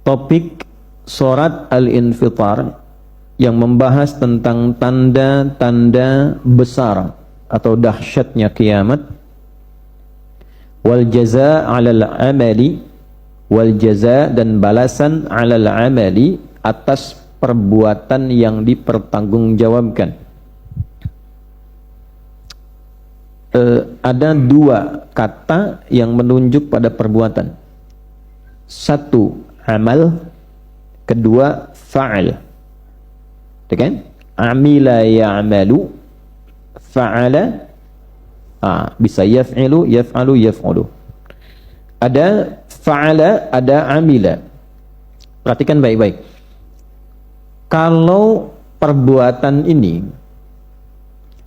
topik surat Al-Infitar yang membahas tentang tanda-tanda besar atau dahsyatnya kiamat, wal jazaa 'alal amali, wal jazaa dan balasan 'alal amali atas perbuatan yang dipertanggungjawabkan. Ada dua kata yang menunjuk pada perbuatan. Satu, amal. Kedua, fa'al. Kan? Amila ya'malu, fa'ala. Bisa yaf'ilu, yaf'alu, yaf'ulu. Ada fa'ala, ada amila. Perhatikan baik-baik. Kalau perbuatan ini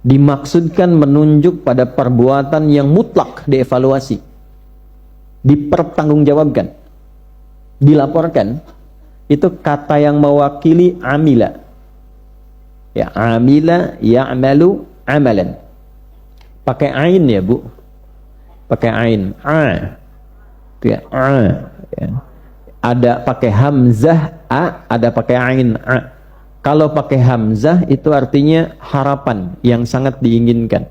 dimaksudkan menunjuk pada perbuatan yang mutlak dievaluasi, dipertanggungjawabkan, dilaporkan, itu kata yang mewakili amila. Ya, amila ya'malu amalan. Pakai ain ya, Bu. Pakai ain. Itu ya, ya. Ada pakai hamzah a, ada pakai ain a. Kalau pakai hamzah itu artinya harapan yang sangat diinginkan.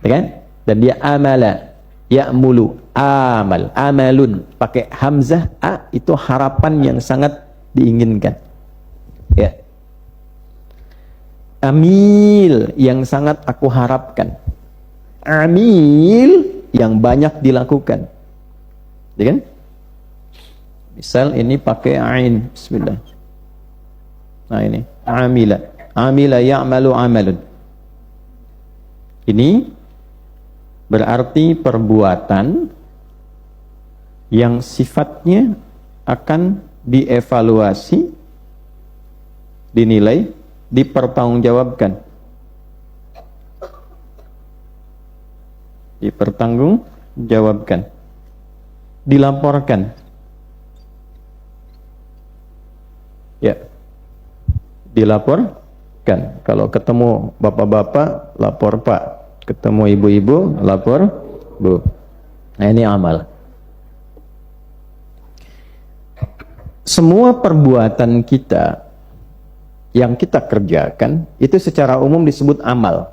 Ya kan? Dan dia amala, ya'mulu, amal, amalun. Pakai hamzah a itu harapan yang sangat diinginkan. Ya. Amil, yang sangat aku harapkan. Amil, yang banyak dilakukan. Ya kan? Misal ini pakai ain, bismillah. Nah ini, amila. Amila ya'malu amalun. Ini berarti perbuatan yang sifatnya akan dievaluasi, dinilai, dipertanggungjawabkan. Dipertanggungjawabkan. Dilaporkan. Ya. Dilaporkan. Kalau ketemu bapak-bapak, lapor Pak. Ketemu ibu-ibu, lapor Bu. Nah ini amal. Semua perbuatan kita yang kita kerjakan itu secara umum disebut amal.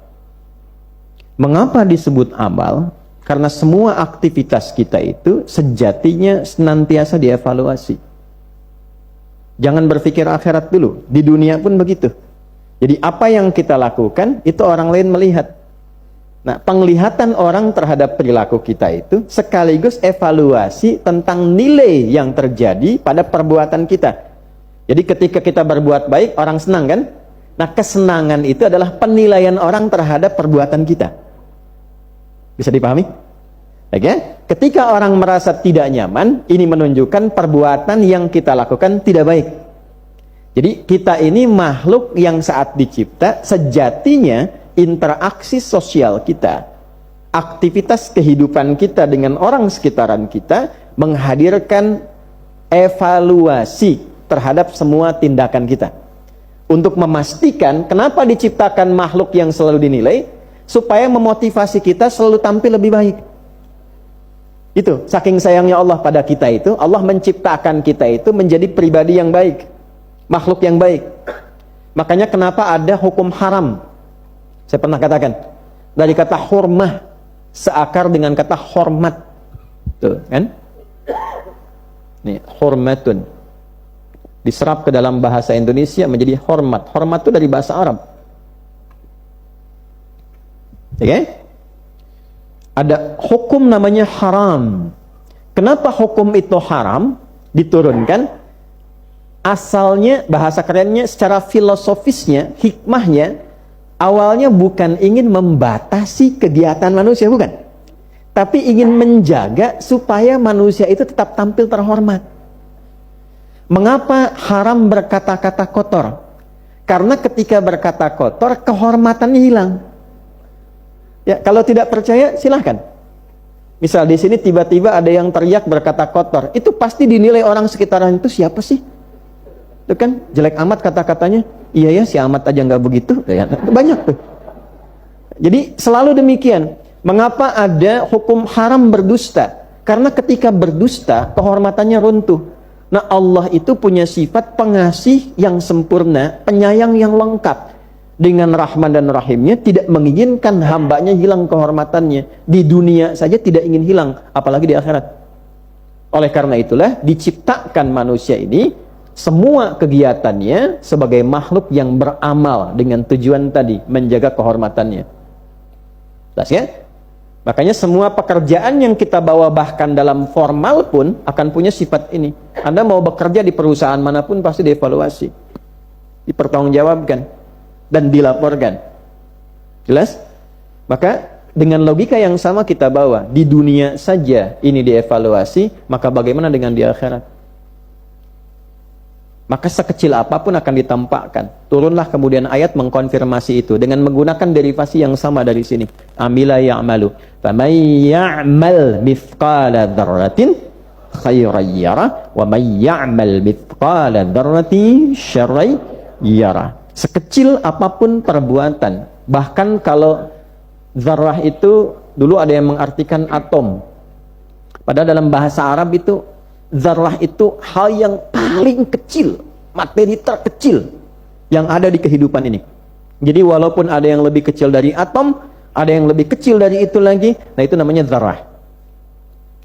Mengapa disebut amal? Karena semua aktivitas kita itu sejatinya senantiasa dievaluasi. Jangan berpikir akhirat dulu, di dunia pun begitu. Jadi apa yang kita lakukan itu orang lain melihat. Nah, penglihatan orang terhadap perilaku kita itu sekaligus evaluasi tentang nilai yang terjadi pada perbuatan kita. Jadi ketika kita berbuat baik, orang senang kan? Nah, kesenangan itu adalah penilaian orang terhadap perbuatan kita. Bisa dipahami? Oke? Ketika orang merasa tidak nyaman, ini menunjukkan perbuatan yang kita lakukan tidak baik. Jadi kita ini makhluk yang saat dicipta sejatinya interaksi sosial kita, aktivitas kehidupan kita dengan orang sekitaran kita menghadirkan evaluasi terhadap semua tindakan kita. Untuk memastikan kenapa diciptakan makhluk yang selalu dinilai, supaya memotivasi kita selalu tampil lebih baik. Itu, saking sayangnya Allah pada kita itu, Allah menciptakan kita itu menjadi pribadi yang baik, makhluk yang baik. Makanya kenapa ada hukum haram? Saya pernah katakan, dari kata hurmah, seakar dengan kata hormat. Tuh, kan? Nih, hormatun. Diserap ke dalam bahasa Indonesia menjadi hormat. Hormat itu dari bahasa Arab. Oke? Ada hukum namanya haram. Kenapa hukum itu haram diturunkan? Asalnya, bahasa kerennya, secara filosofisnya, hikmahnya, awalnya bukan ingin membatasi kegiatan manusia, bukan. Tapi ingin menjaga supaya manusia itu tetap tampil terhormat. Mengapa haram berkata-kata kotor? Karena ketika berkata kotor, kehormatannya hilang. Ya, kalau tidak percaya silahkan. Misal di sini tiba-tiba ada yang teriak berkata kotor, itu pasti dinilai orang sekitaran itu siapa sih? Itu kan jelek amat kata-katanya. Iya ya, si amat aja nggak begitu. Ya, banyak tuh. Jadi selalu demikian. Mengapa ada hukum haram berdusta? Karena ketika berdusta kehormatannya runtuh. Nah, Allah itu punya sifat pengasih yang sempurna, penyayang yang lengkap. Dengan Rahman dan Rahimnya tidak menginginkan hambanya hilang kehormatannya. Di dunia saja tidak ingin hilang, apalagi di akhirat. Oleh karena itulah diciptakan manusia ini, semua kegiatannya sebagai makhluk yang beramal dengan tujuan tadi, menjaga kehormatannya. Jelas ya? Makanya semua pekerjaan yang kita bawa bahkan dalam formal pun akan punya sifat ini. Anda mau bekerja di perusahaan manapun pasti dievaluasi, dipertanggungjawabkan, dan dilaporkan. Jelas? Maka dengan logika yang sama kita bawa, di dunia saja ini dievaluasi, maka bagaimana dengan di akhirat? Maka sekecil apapun akan ditampakkan. Turunlah kemudian ayat mengkonfirmasi itu dengan menggunakan derivasi yang sama dari sini. Amila ya'malu. Faman ya'mal mithqala dzarratin khairan yara wa man ya'mal mithqala dzarratin syarran yara. Sekecil apapun perbuatan. Bahkan kalau zarrah itu dulu ada yang mengartikan atom. Padahal dalam bahasa Arab itu zarrah itu hal yang paling kecil, materi terkecil yang ada di kehidupan ini. Jadi walaupun ada yang lebih kecil dari atom, ada yang lebih kecil dari itu lagi, nah itu namanya zarrah.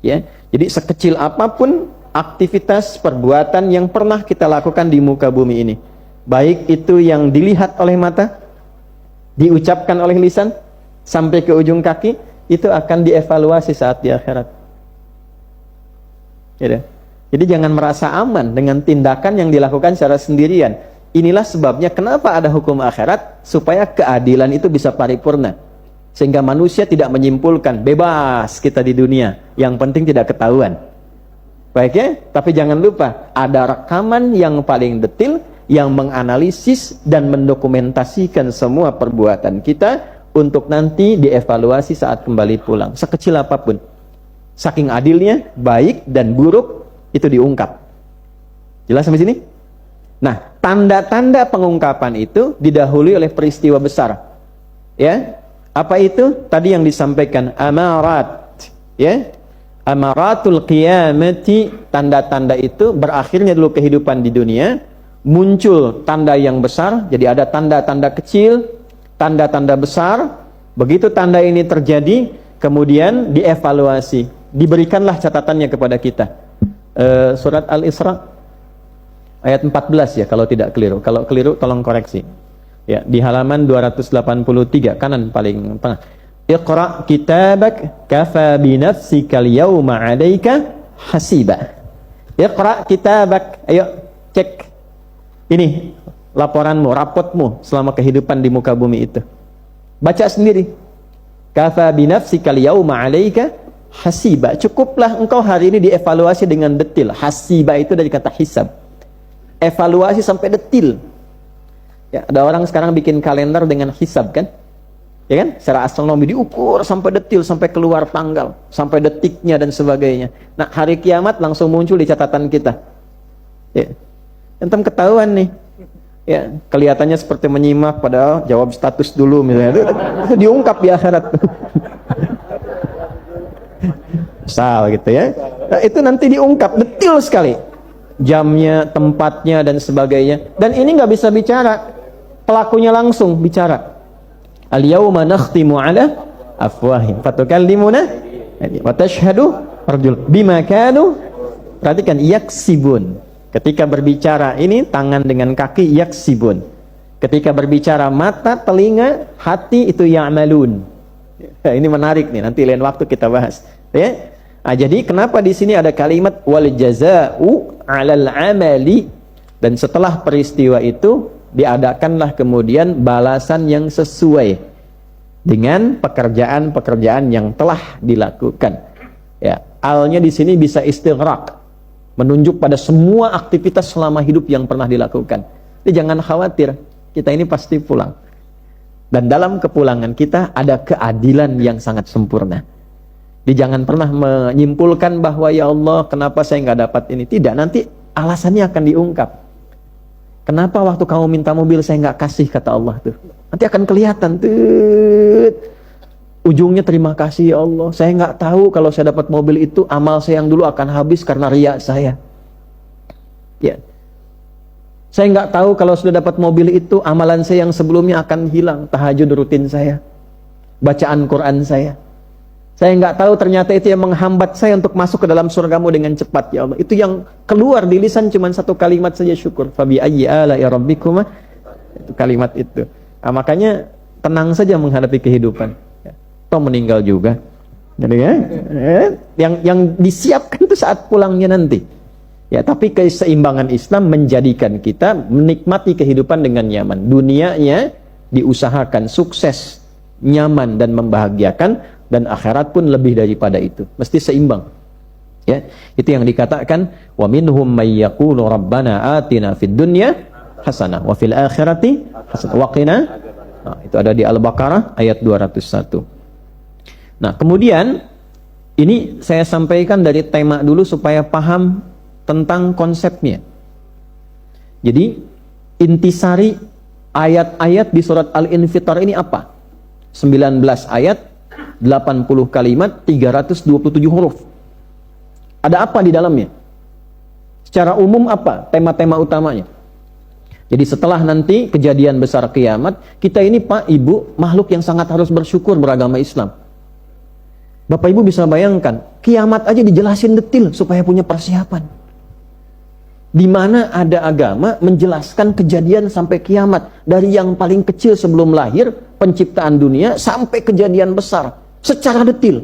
Ya, jadi sekecil apapun aktivitas perbuatan yang pernah kita lakukan di muka bumi ini, baik itu yang dilihat oleh mata, diucapkan oleh lisan, sampai ke ujung kaki, itu akan dievaluasi saat di akhirat. Ya. Jadi jangan merasa aman dengan tindakan yang dilakukan secara sendirian. Inilah sebabnya kenapa ada hukum akhirat, supaya keadilan itu bisa paripurna. Sehingga manusia tidak menyimpulkan, bebas kita di dunia, yang penting tidak ketahuan. Baik ya, tapi jangan lupa, ada rekaman yang paling detil, yang menganalisis dan mendokumentasikan semua perbuatan kita, untuk nanti dievaluasi saat kembali pulang. Sekecil apapun. Saking adilnya, baik dan buruk, itu diungkap. Jelas sampai sini? Nah, tanda-tanda pengungkapan itu didahului oleh peristiwa besar. Ya, apa itu? Tadi yang disampaikan amarat. Ya, amaratul qiyamati, tanda-tanda itu berakhirnya dulu kehidupan di dunia, muncul tanda yang besar. Jadi ada tanda-tanda kecil, tanda-tanda besar. Begitu tanda ini terjadi, kemudian dievaluasi, diberikanlah catatannya kepada kita. Surat Al-Isra ayat 14 ya, kalau tidak keliru. Kalau keliru tolong koreksi. Ya, di halaman 283 kanan paling tengah. Iqra kitabak kafa bi nafsikal yawma 'alaika hasiba. Iqra kitabak, ayo cek ini laporanmu, rapotmu selama kehidupan di muka bumi itu. Baca sendiri. Kafa bi nafsikal yawma 'alaika hasiba, cukuplah engkau hari ini dievaluasi dengan detil. Hasiba itu dari kata hisab, evaluasi sampai detil. Ya, ada orang sekarang bikin kalender dengan hisab kan, ya kan, secara astronomi diukur sampai detil, sampai keluar tanggal, sampai detiknya dan sebagainya. Nah, hari kiamat langsung muncul di catatan kita. Ya, antum ketahuan nih. Ya, kelihatannya seperti menyimak, padahal jawab status dulu misalnya. Itu diungkap di akhirat. Misal gitu ya. Nah, itu nanti diungkap detil sekali, jamnya, tempatnya dan sebagainya. Dan ini nggak bisa bicara, pelakunya langsung bicara. Al-yawma nakhtimu ala afwahim fatukallimuna wa tashhadu arjul bima kanu. Perhatikan, yaksibun. Ketika berbicara ini tangan dengan kaki, yaksibun. Ketika berbicara mata, telinga, hati, itu ya'malun. Ini menarik nih, nanti lain waktu kita bahas. Ya. Nah, jadi kenapa di sini ada kalimat wal jazaa'u 'alal 'amali, dan setelah peristiwa itu diadakanlah kemudian balasan yang sesuai dengan pekerjaan-pekerjaan yang telah dilakukan. Ya, alnya di sini bisa istighraq, menunjuk pada semua aktivitas selama hidup yang pernah dilakukan. Jadi jangan khawatir, kita ini pasti pulang. Dan dalam kepulangan kita ada keadilan yang sangat sempurna. Jadi jangan pernah menyimpulkan bahwa ya Allah kenapa saya nggak dapat ini. Tidak, nanti alasannya akan diungkap. Kenapa waktu kamu minta mobil saya nggak kasih, kata Allah tuh. Nanti akan kelihatan tuh. Ujungnya terima kasih ya Allah. Saya nggak tahu kalau saya dapat mobil itu amal saya yang dulu akan habis karena riya saya. Saya nggak tahu kalau sudah dapat mobil itu, amalan saya yang sebelumnya akan hilang. Tahajud rutin saya, bacaan Quran saya. Saya nggak tahu ternyata itu yang menghambat saya untuk masuk ke dalam surgamu dengan cepat, ya Allah. Itu yang keluar di lisan cuma satu kalimat saja, syukur. Fabi ayyi ala'i rabbikuma, itu kalimat itu. Nah, makanya tenang saja menghadapi kehidupan. Toh meninggal juga. Jadi ya, yang disiapkan itu saat pulangnya nanti. Ya, tapi keseimbangan Islam menjadikan kita menikmati kehidupan dengan nyaman. Dunianya diusahakan sukses, nyaman dan membahagiakan, dan akhirat pun lebih daripada itu. Mesti seimbang. Ya, itu yang dikatakan wa minhum may yaqulu rabbana atina fid dunya hasanah wa fil akhirati hasanah wa qina. Nah, itu ada di Al-Baqarah ayat 201. Nah, kemudian ini saya sampaikan dari tema dulu supaya paham tentang konsepnya. Jadi intisari ayat-ayat di surat Al-Infitar ini apa? 19 ayat, 80 kalimat, 327 huruf. Ada apa di dalamnya? Secara umum apa tema-tema utamanya? Jadi setelah nanti kejadian besar kiamat, kita ini Pak, Ibu, makhluk yang sangat harus bersyukur beragama Islam. Bapak Ibu bisa bayangkan, kiamat aja dijelasin detil supaya punya persiapan. Di mana ada agama menjelaskan kejadian sampai kiamat, dari yang paling kecil sebelum lahir, penciptaan dunia, sampai kejadian besar secara detil.